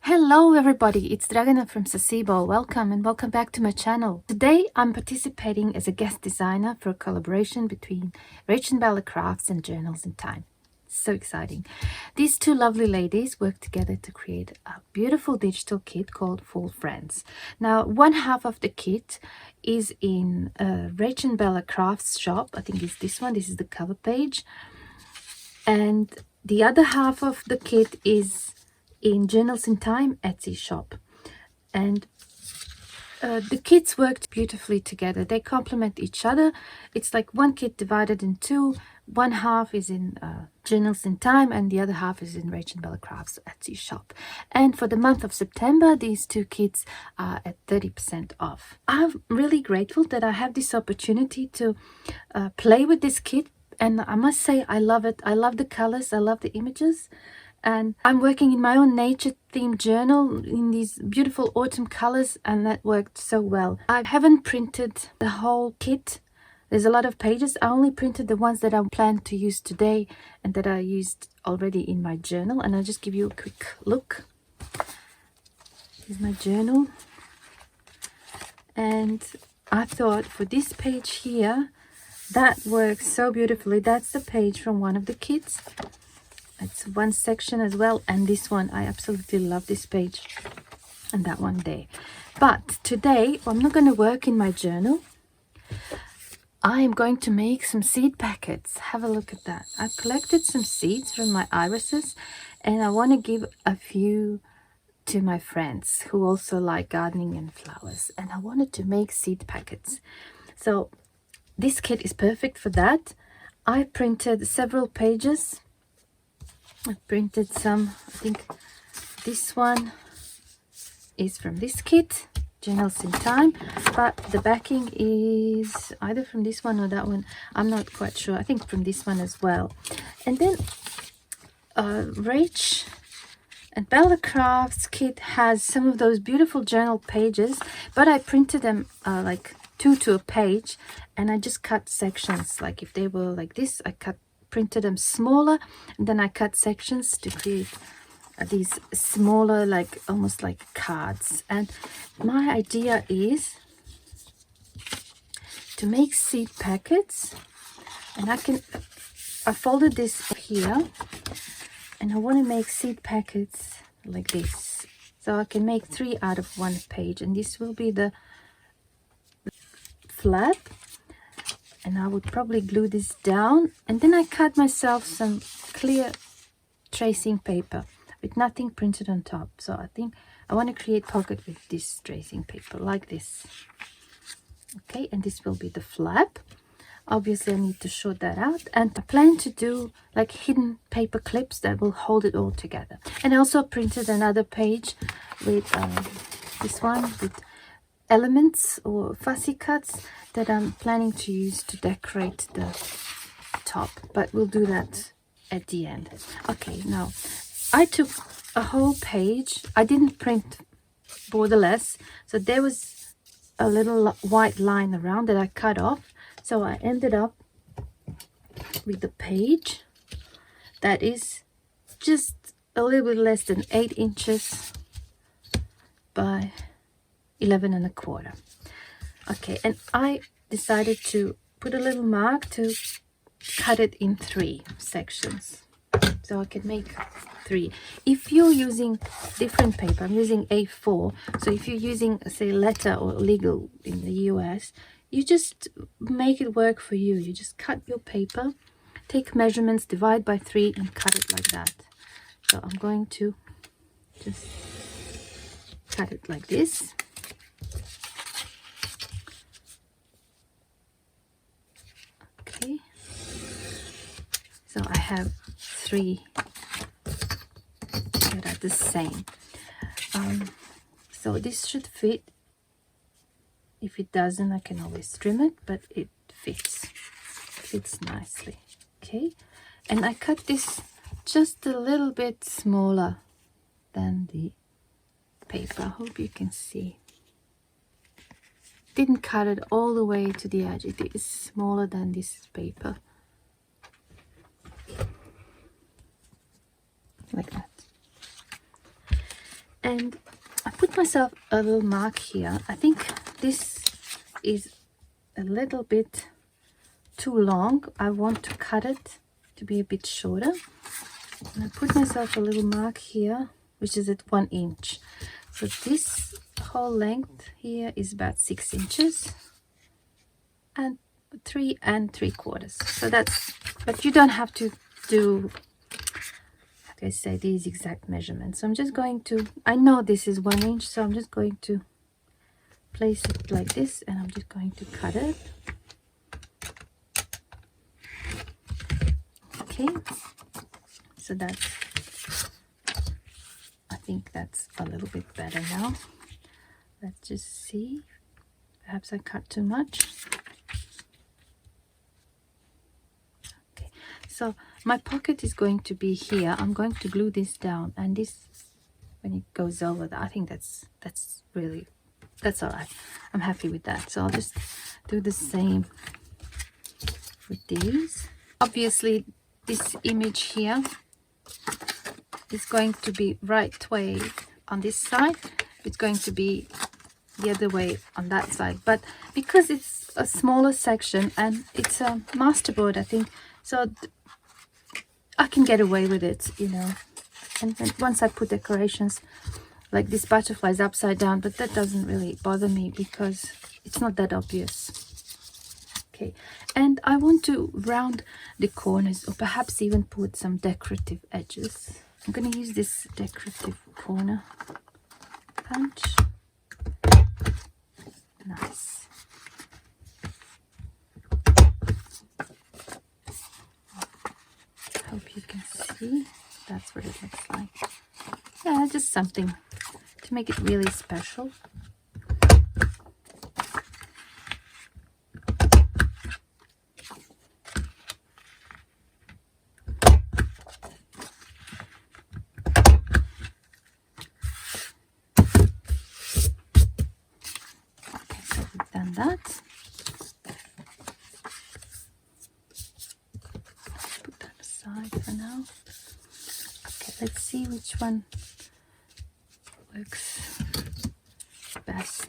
Hello everybody, it's Dragana from Saacibo. Welcome and welcome back to my channel. Today I'm participating as a guest designer for a collaboration between Rach and Bella Crafts and Journals in Time. So exciting. These two lovely ladies work together to create a beautiful digital kit called Full Friends. Now, one half of the kit is in Rach and Bella Crafts shop. I think it's this one. This is the cover page. And the other half of the kit is in Journals in Time Etsy shop. And the kits worked beautifully together. They complement each other. It's like one kit divided in two. One half is in Journals in Time and the other half is in Rach and Bella Crafts Etsy shop. And for the month of September, these two kits are at 30% off. I'm really grateful that I have this opportunity to play with this kit. And I must say, I love it. I love the colors. I love the images. And I'm working in my own nature themed journal in these beautiful autumn colors, and that worked so well. I haven't printed the whole kit. There's a lot of pages. I only printed the ones that I plan to use today and that I used already in my journal. And I'll just give you a quick look. Here's my journal. And I thought for this page here, that works so beautifully. That's the page from one of the kits. It's one section as well, and this one, I absolutely love this page and that one there. But today I'm not going to work in my journal. I am going to make some seed packets. Have a look at that. I've collected some seeds from my irises, and I want to give a few to my friends who also like gardening and flowers, and I wanted to make seed packets. So this kit is perfect for that. I printed several pages. I printed some. I think this one is from this kit, Journals in Time, but the backing is either from this one or that one. I'm not quite sure. I think from this one as well. And then Rach and Bella Crafts kit has some of those beautiful journal pages, but I printed them like 2 to a page, and I just cut sections. Like if they were like this, I printed them smaller, and then I cut sections to create these smaller, like almost like cards. And my idea is to make seed packets, and I folded this here, and I want to make seed packets like this, so I can make 3 out of 1 page, and this will be the flap. And I would probably glue this down, and then I cut myself some clear tracing paper with nothing printed on top. So I think I want to create pocket with this tracing paper like this. Okay, and this will be the flap. Obviously I need to sort that out, and I plan to do like hidden paper clips that will hold it all together. And I also printed another page with this one with elements or fussy cuts that I'm planning to use to decorate the top, but we'll do that at the end. Okay, now I took a whole page. I didn't print borderless, so there was a little white line around that I cut off, so I ended up with the page that is just a little bit less than 8 inches by 11.25. Okay, and I decided to put a little mark to cut it in 3 sections, so I can make 3. If you're using different paper, I'm using A4, so if you're using, say, letter or legal in the US, you just make it work for you. You just cut your paper, take measurements, divide by 3, and cut it like that. So I'm going to just cut it like this. Okay, so I have 3 that are the same. So this should fit. If it doesn't, I can always trim it, but it fits nicely. Okay, and I cut this just a little bit smaller than the paper. I hope you can see. Didn't cut it all the way to the edge. It is smaller than this paper, like that. And I put myself a little mark here. I think this is a little bit too long. I want to cut it to be a bit shorter. And I put myself a little mark here, which is at 1 inch. So this whole length here is about 6 inches and 3 3/4. So that's, but you don't have to do, like I say, these exact measurements. So I'm just going to, I know this is 1 inch, so I'm just going to place it like this, and I'm just going to cut it. Okay, so that's, I think that's a little bit better now. Let's just see. Perhaps I cut too much. Okay, so my pocket is going to be here. I'm going to glue this down, and this, when it goes over that, I think that's really, that's all right. I'm happy with that. So I'll just do the same with these. Obviously, this image here is going to be right way on this side. It's going to be the other way on that side, but because it's a smaller section and it's a masterboard, I think, so I can get away with it, you know. And then once I put decorations like this butterflies upside down, but that doesn't really bother me because it's not that obvious. Okay, and I want to round the corners, or perhaps even put some decorative edges. I'm going to use this decorative corner punch. Nice. Hope you can see. That's what it looks like. Yeah, just something to make it really special. That. Put that aside for now. Okay, let's see which one works best.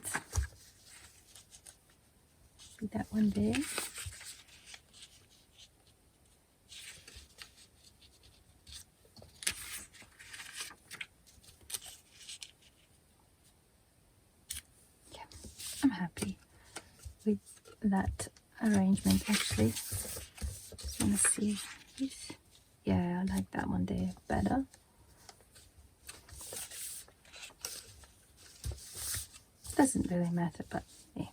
See that one there? Yeah, I'm happy with that arrangement. Actually, just want to see this. Yeah, I like that one there better. Doesn't really matter, but yeah.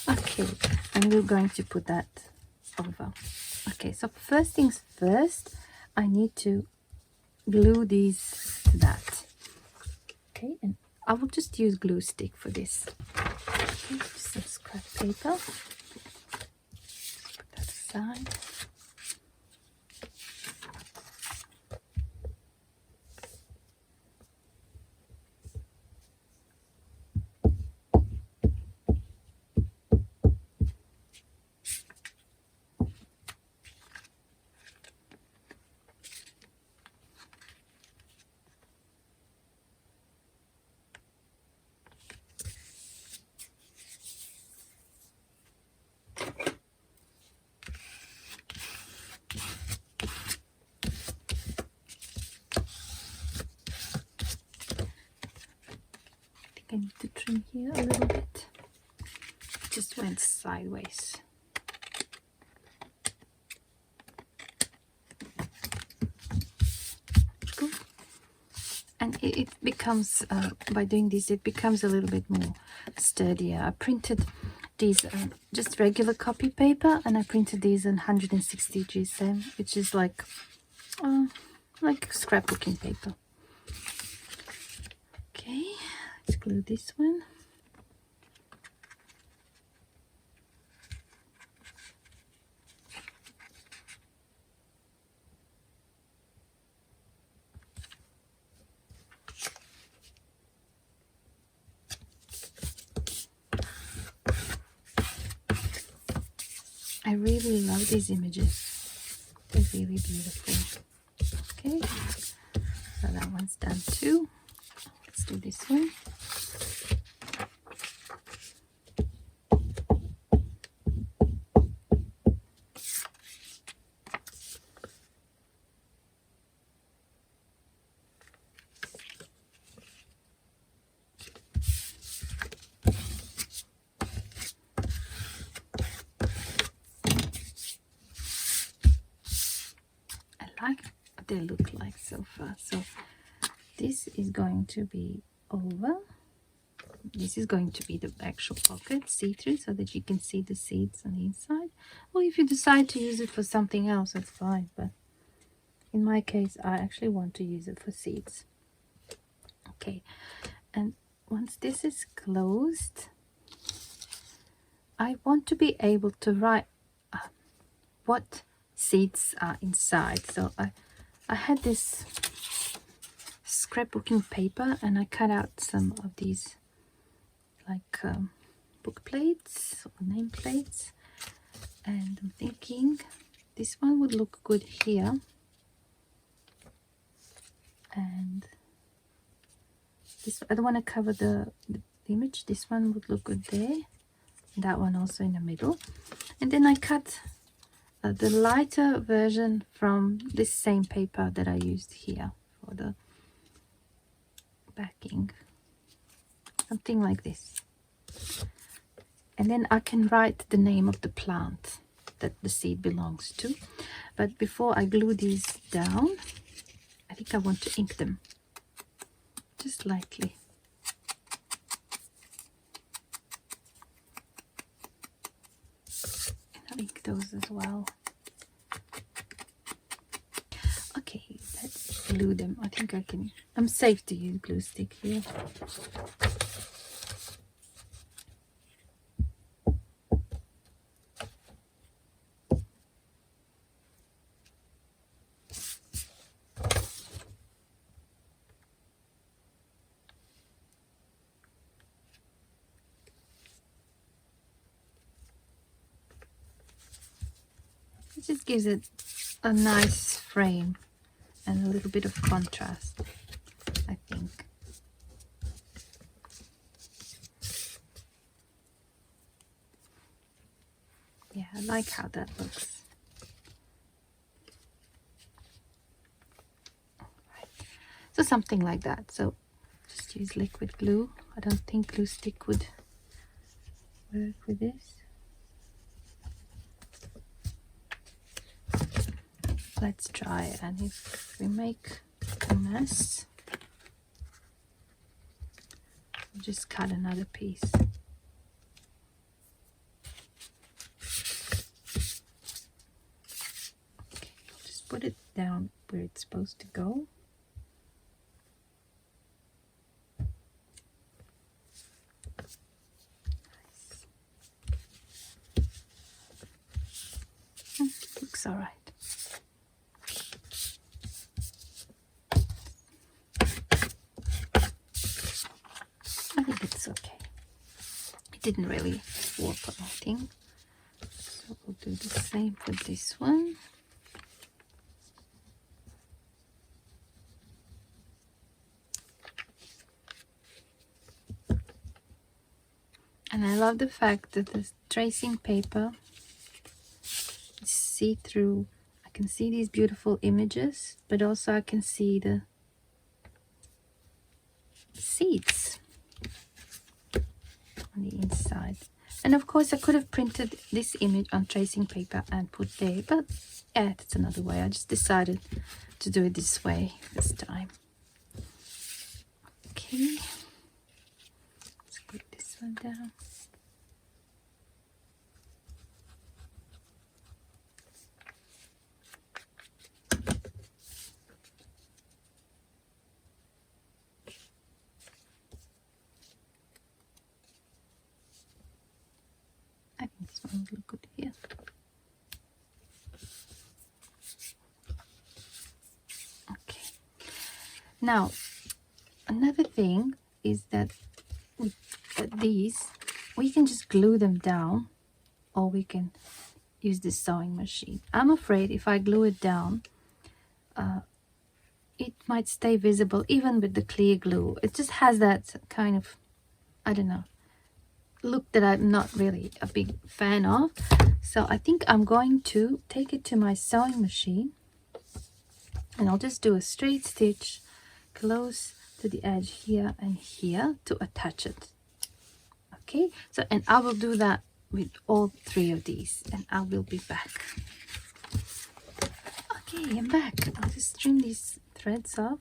Okay, and we're going to put that over. Okay, so first things first, I need to glue these to that. Okay, and I will just use glue stick for this. Okay, just some scrap paper. Put that aside. I need to trim here a little bit. It just went sideways. Cool. And it becomes, by doing this, it becomes a little bit more sturdier. I printed these just regular copy paper, and I printed these on 160 GSM, which is like scrapbooking paper. Okay. Let's glue this one. I really love these images. They're really beautiful. Okay, So that one's done too. Let's do this one. I like what they look like so far. So this is going to be over. This is going to be the actual pocket, see-through, so that you can see the seeds on the inside. Or if you decide to use it for something else, that's fine. But in my case, I actually want to use it for seeds. Okay, and once this is closed, I want to be able to write what seeds are inside. So I had this scrapbooking paper and I cut out some of these like book plates or name plates, and I'm thinking this one would look good here, and this, I don't want to cover the image. This one would look good there, that one also in the middle. And then I cut the lighter version from this same paper that I used here for the backing, something like this. And then I can write the name of the plant that the seed belongs to. But before I glue these down, I think I want to ink them just lightly. And I'll ink those as well. Okay, let's glue them. I think I can, I'm safe to use glue stick here. It just gives it a nice frame and a little bit of contrast, I think. Yeah, I like how that looks. Right. So something like that. So just use liquid glue. I don't think glue stick would work with this. Let's try, and if we make a mess, I'll just cut another piece. Okay, just put it down where it's supposed to go. Nice. Looks all right. I think it's okay. It didn't really warp or anything. So we'll do the same for this one. And I love the fact that the tracing paper is see-through. I can see these beautiful images, but also I can see the seeds on the inside. And of course I could have printed this image on tracing paper and put there, but yeah, that's another way. I just decided to do it this way this time. Okay, let's put this one down. I think this one would look good here. Okay. Now, another thing is that with these, we can just glue them down, or we can use this sewing machine. I'm afraid if I glue it down, it might stay visible even with the clear glue. It just has that kind of, I don't know, look that I'm not really a big fan of. So I think I'm going to take it to my sewing machine, and I'll just do a straight stitch close to the edge here and here to attach it. Okay, so and I will do that with all 3 of these, and I will be back. Okay, I'm back. I'll just trim these threads off.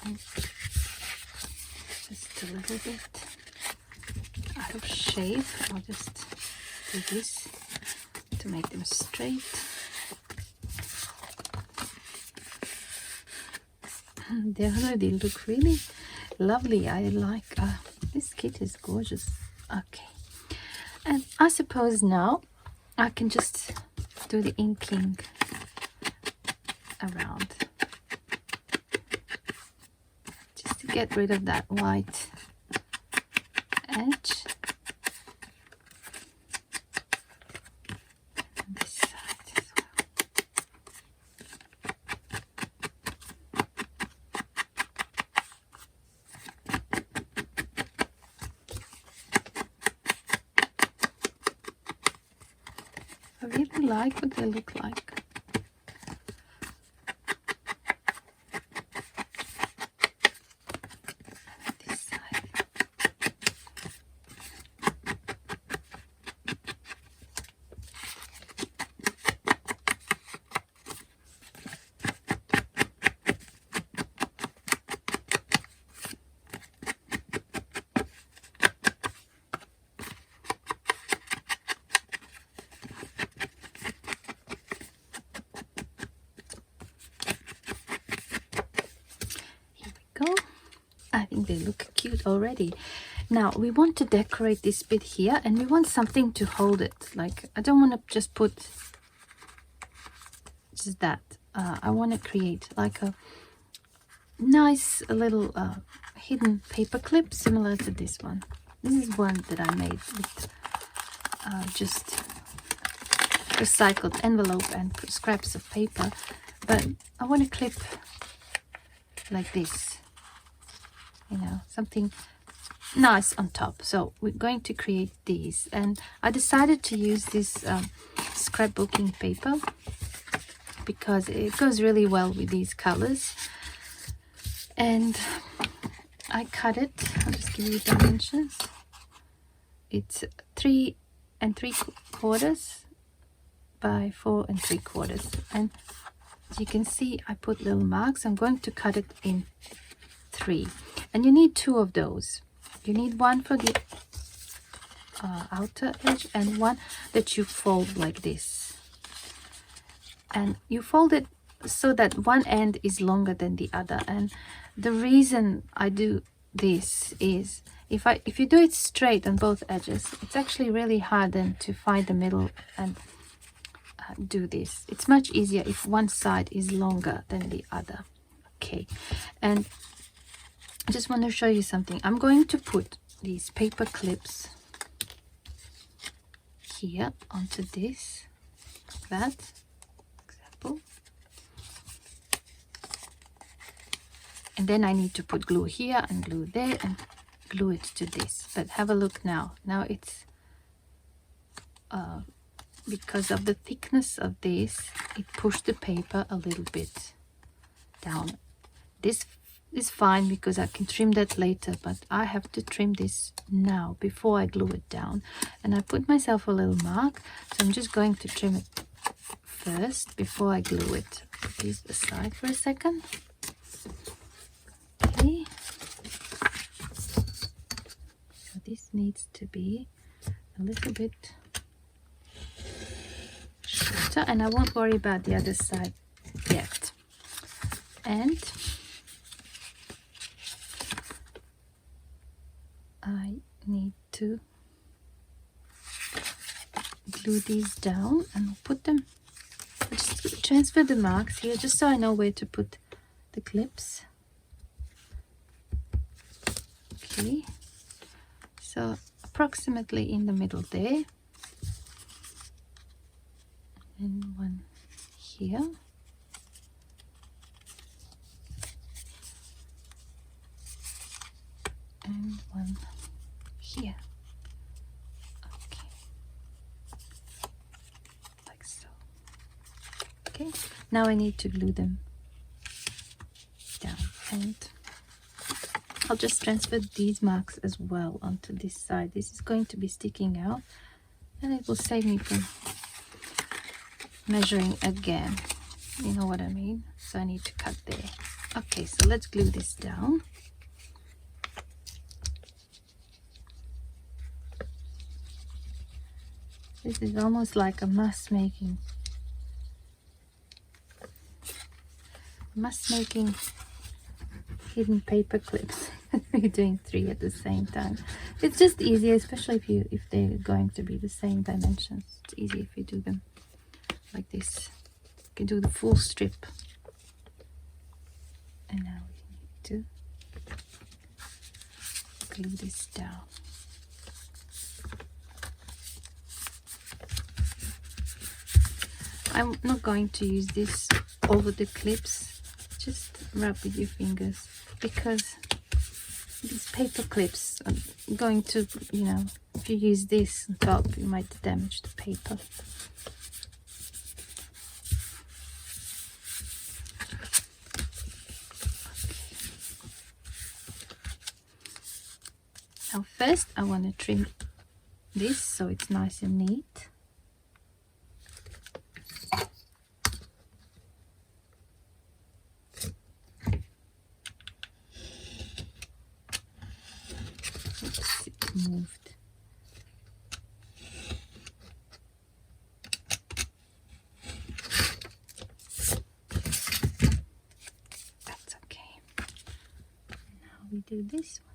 And just a little bit out of shape. I'll just do this to make them straight. They already look really lovely. I like this kit is gorgeous. Okay, and I suppose now I can just do the inking around, just to get rid of that white edge. And this side as well. I really like what they look like. This side. Go. I think they look cute already. Now we want to decorate this bit here, and we want something to hold it. Like, I don't want to just put just that. I want to create like a nice little hidden paper clip similar to this one. This is one that I made with just recycled envelope and scraps of paper, but I want to clip like this, you know, something nice on top. So we're going to create these, and I decided to use this scrapbooking paper because it goes really well with these colors. And I cut it. I'll just give you dimensions. It's 3 3/4 by 4 3/4, and as you can see, I put little marks. I'm going to cut it in 3, and you need 2 of those. You need one for the outer edge and one that you fold like this, and you fold it so that one end is longer than the other. And the reason I do this is if you do it straight on both edges, it's actually really hard then to find the middle and do this. It's much easier if one side is longer than the other. Okay, and I just want to show you something. I'm going to put these paper clips here onto this, like that, example. And then I need to put glue here and glue there and glue it to this. But have a look now. Now it's because of the thickness of this, it pushed the paper a little bit down. This is fine because I can trim that later, but I have to trim this now before I glue it down. And I put myself a little mark, so I'm just going to trim it first before I glue it. Put these aside for a second. Okay, so this needs to be a little bit shorter, and I won't worry about the other side yet. And I need to glue these down, and I'll put them, I'll just transfer the marks here just so I know where to put the clips. Okay, so approximately in the middle there. and one here. And one here. Okay, like so. Okay, now I need to glue them down, and I'll just transfer these marks as well onto this side. This is going to be sticking out, and it will save me from measuring again. You know what I mean? So I need to cut there. Okay, so let's glue this down. This is almost like a mass making hidden paper clips. You're doing 3 at the same time. It's just easier, especially if they're going to be the same dimensions. It's easy if you do them like this. You can do the full strip. And now we need to glue this down. I'm not going to use this over the clips. Just rub with your fingers, because these paper clips are going to, you know, if you use this on top, you might damage the paper. Now first I want to trim this so it's nice and neat. Oops, it moved. That's okay. Now we do this one.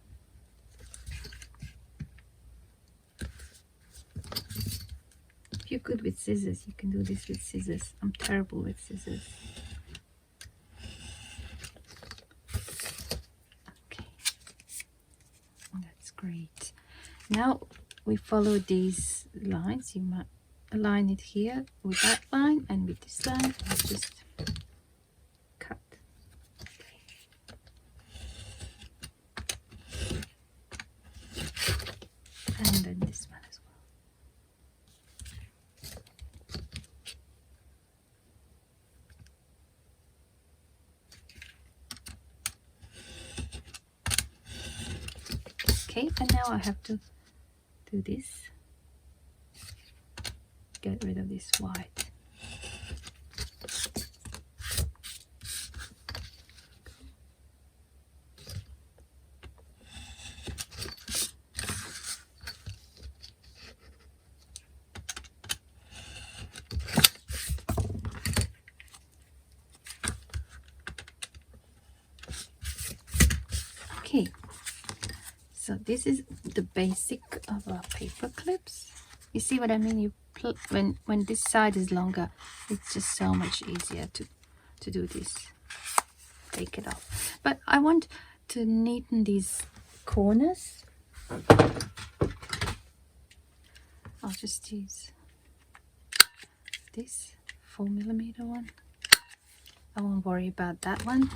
If you're good with scissors, you can do this with scissors. I'm terrible with scissors. Okay, that's great. Now we follow these lines. You might align it here with that line and with this line. And just cut. And then this one as well. Okay, and now I have to do this. Get rid of this white. Okay, so this is the basic of our paper clips. You see what I mean? You when this side is longer, it's just so much easier to do this. Take it off. But I want to neaten these corners. I'll just use this 4mm one. I won't worry about that one.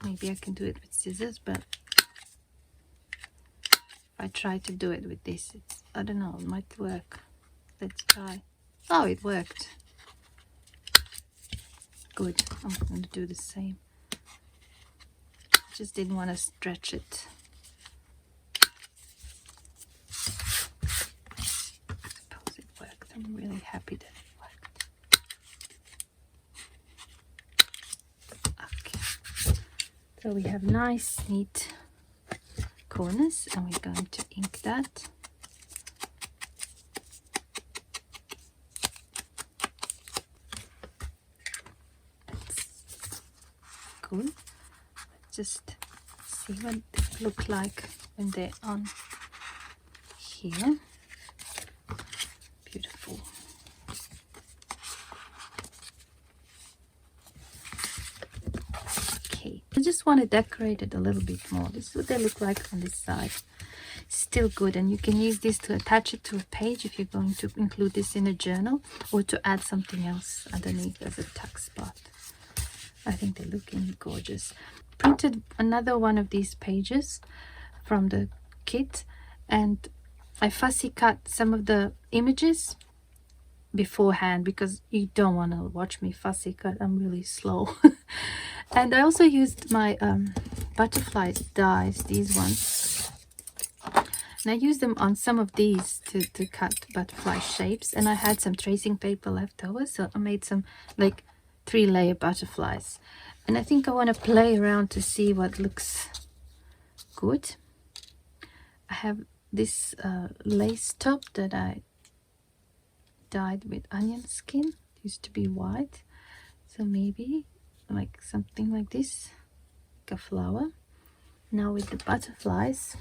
Maybe I can do it with scissors, but if I try to do it with this, I don't know, it might work. Let's try. Oh, it worked. Good. I'm going to do the same. Just didn't want to stretch it. I suppose it worked. I'm really happy that it worked. Okay. So we have nice, neat corners, and we're going to ink that. That's good. Just see what they look like when they're on here. Beautiful. Okay, I just want to decorate it a little bit more. This is what they look like on this side. still good, and you can use this to attach it to a page if you're going to include this in a journal, or to add something else underneath as a tuck spot. I think they're looking gorgeous. Printed another one of these pages from the kit, and I fussy cut some of the images beforehand because you don't want to watch me fussy cut. I'm really slow. And I also used my butterfly dies, these ones, and I used them on some of these to cut butterfly shapes, and I had some tracing paper left over, so I made some like 3-layer butterflies, and I think I want to play around to see what looks good. I have this lace top that I dyed with onion skin. It used to be white, so maybe like something like this, like a flower. Now with the butterflies,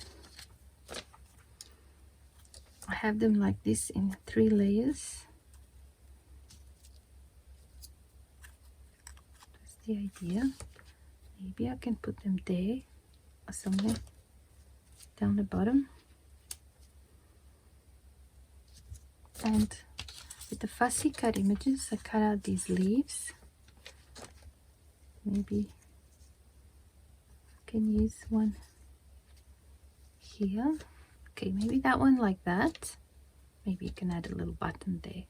I have them like this in 3 layers. That's the idea. Maybe I can put them there or somewhere down the bottom. And with the fussy cut images, I cut out these leaves. Maybe I can use one here. Okay, maybe that one like that. Maybe you can add a little button there.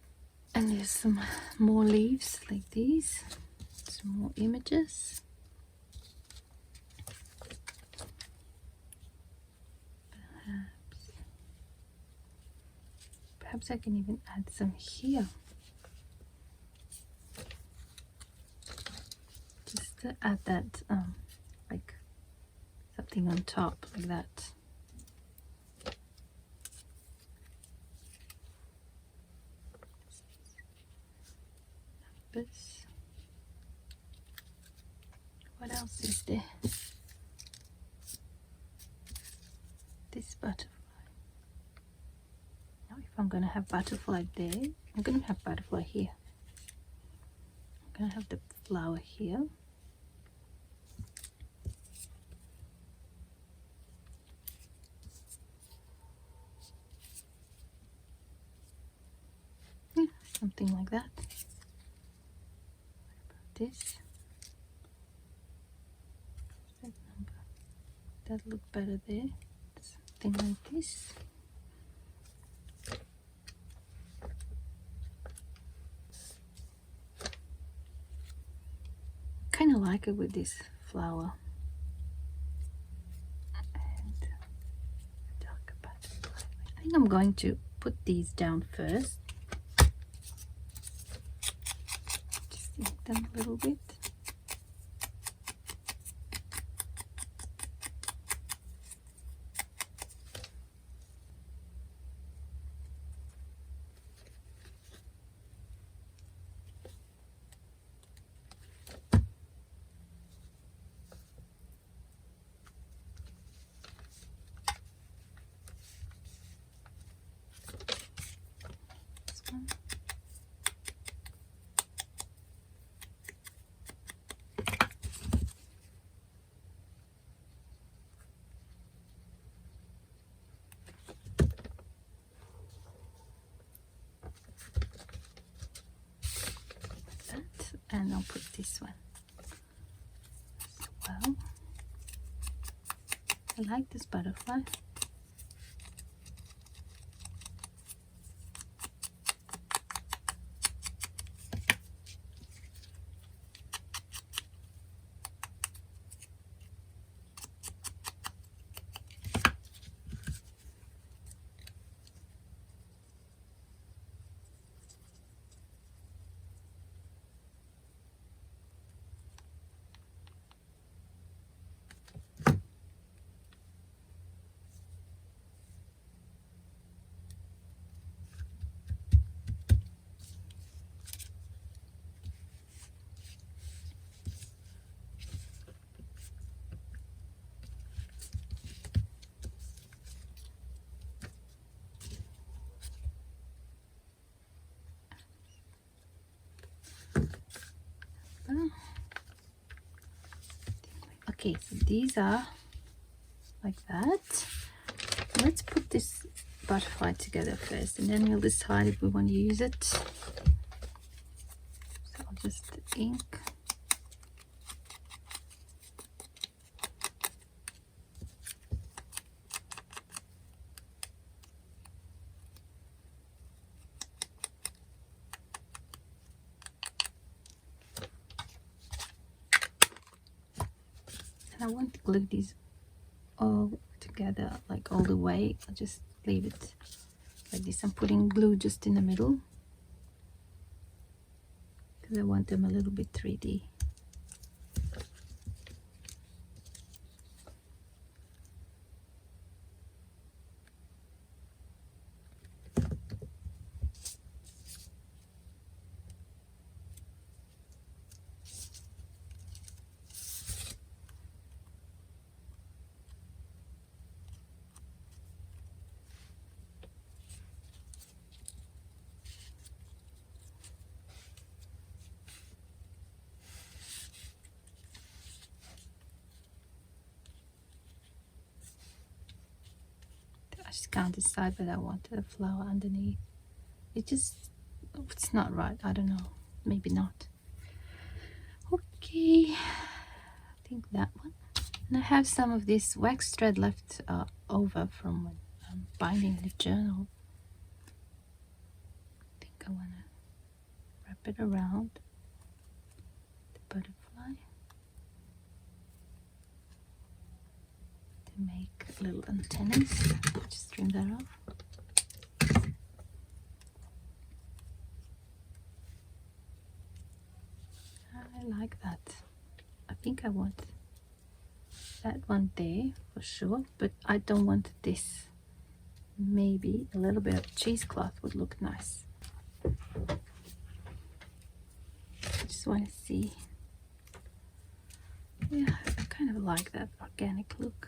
And there's some more leaves like these. Some more images. Perhaps I can even add some here. Just to add that, like something on top like that. Numbers. What else is there? This butterfly. Now if I'm going to have butterfly there, I'm going to have butterfly here. I'm going to have the flower here. Yeah, something like that. What about this? That number. That look better there. Something like this. Kind of like it with this flower and a darker butterfly. I think I'm going to put these down first. Just ink them a little bit. And I'll put this one as well. I like this butterfly. Okay, so these are like that. let's put this butterfly together first, and then we'll decide if we want to use it. So I'll just ink. And I want to glue these all together, like all the way. I'll just leave it like this. I'm putting glue just in the middle because I want them a little bit 3D. I just can't decide whether I want a flower underneath. It's not right. I don't know. Maybe not. Okay, I think that one. And I have some of this wax thread left over from when I'm binding the journal. I think I want to wrap it around the butterfly to make little antennas. Just trim that off. I like that. I think I want that one there for sure, but I don't want this. Maybe a little bit of cheesecloth would look nice. I just want to see. Yeah, I kind of like that organic look.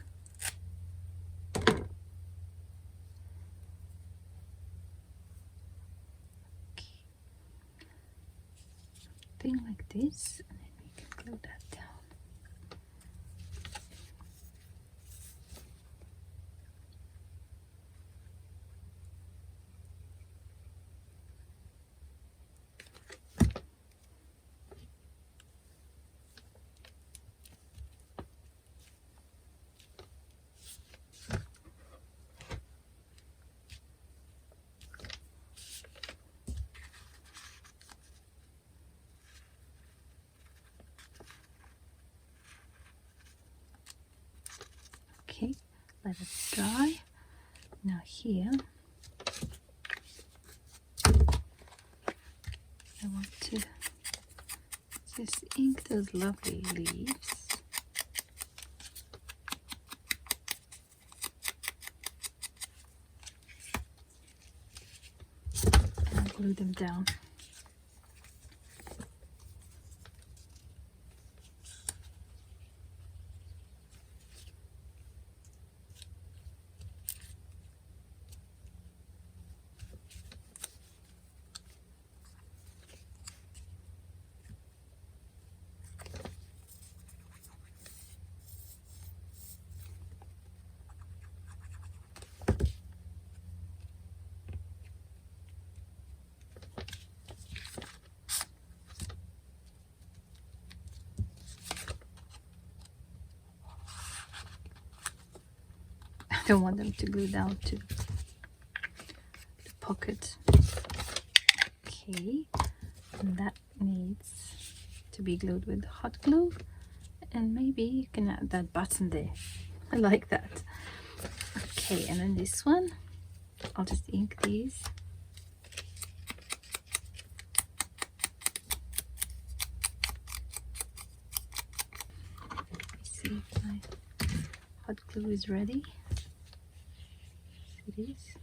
Thing like this, and then we can glue that down. Okay, let it dry. Now here, I want to just ink those lovely leaves. And glue them down. I don't want them to glue down to the pocket. Okay, and that needs to be glued with hot glue, and maybe you can add that button there. I like that. Okay, and then this one, I'll just ink these. See if my hot glue is ready. It is.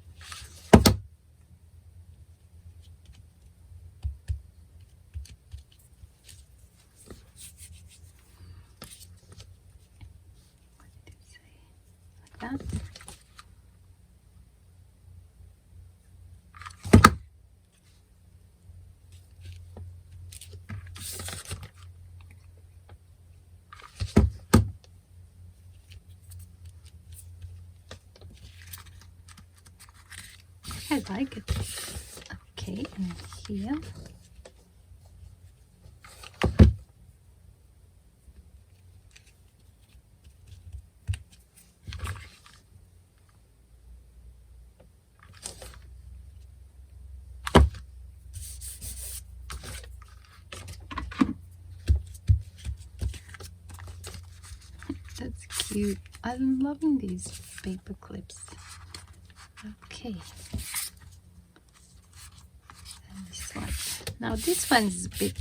What did it say? Like that. I like it. Okay, and here. That's cute. I'm loving these paper clips. Okay. And this one. Now this one's a bit,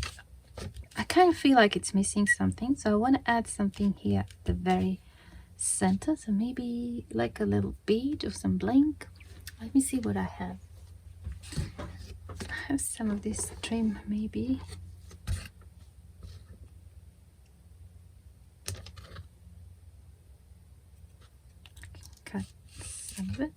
I kind of feel like it's missing something, so I want to add something here at the very center. So maybe like a little bead or some bling. Let me see what I have. I have some of this trim maybe. Cut some of it.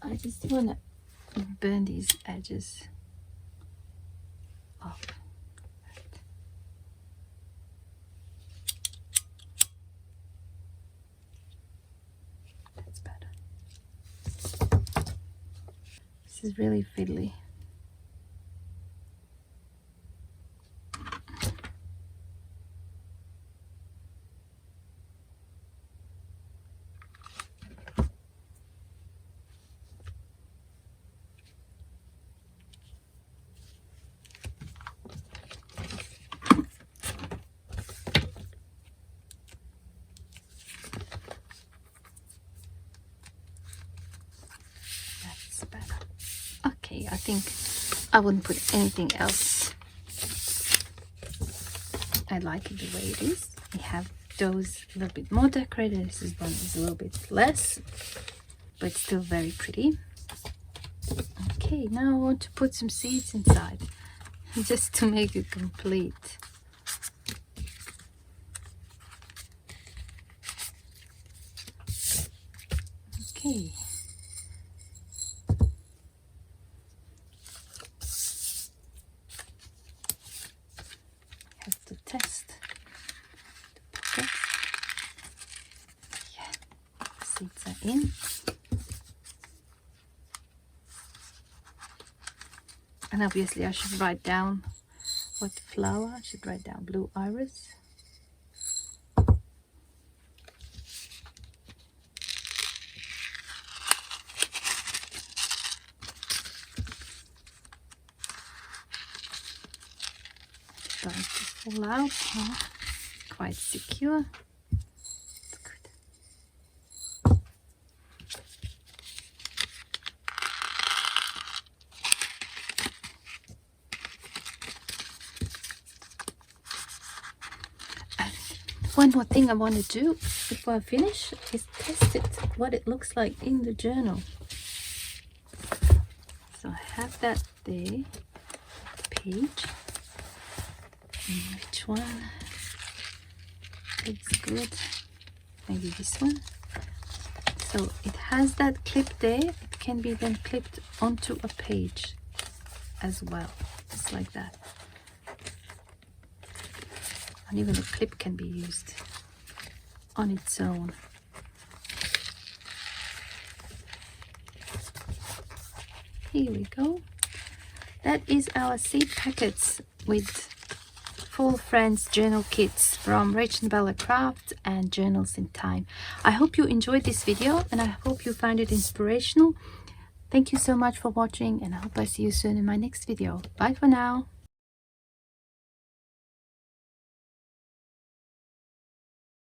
I just want to burn these edges off. That's better. This is really fiddly. Okay, I think I wouldn't put anything else. I like it the way it is. We have those a little bit more decorated. This one is a little bit less, but still very pretty. Okay, now I want to put some seeds inside, just to make it complete. Okay. Have to test the pockets. Yeah, seeds are in. And obviously I should write down what flower. I should write down blue iris. Don't fall out. Oh, quite secure. That's good. And one more thing I want to do before I finish is test it, what it looks like in the journal. So I have that there, page. Which one looks good? Maybe this one. So it has that clip there. It can be then clipped onto a page as well, just like that. And even a clip can be used on its own. Here we go. That is our seed packets with Full Friends journal kits from Rach and Bella Crafts and Journals in Time. I hope you enjoyed this video and I hope you found it inspirational. Thank you so much for watching and I hope I see you soon in my next video. Bye for now.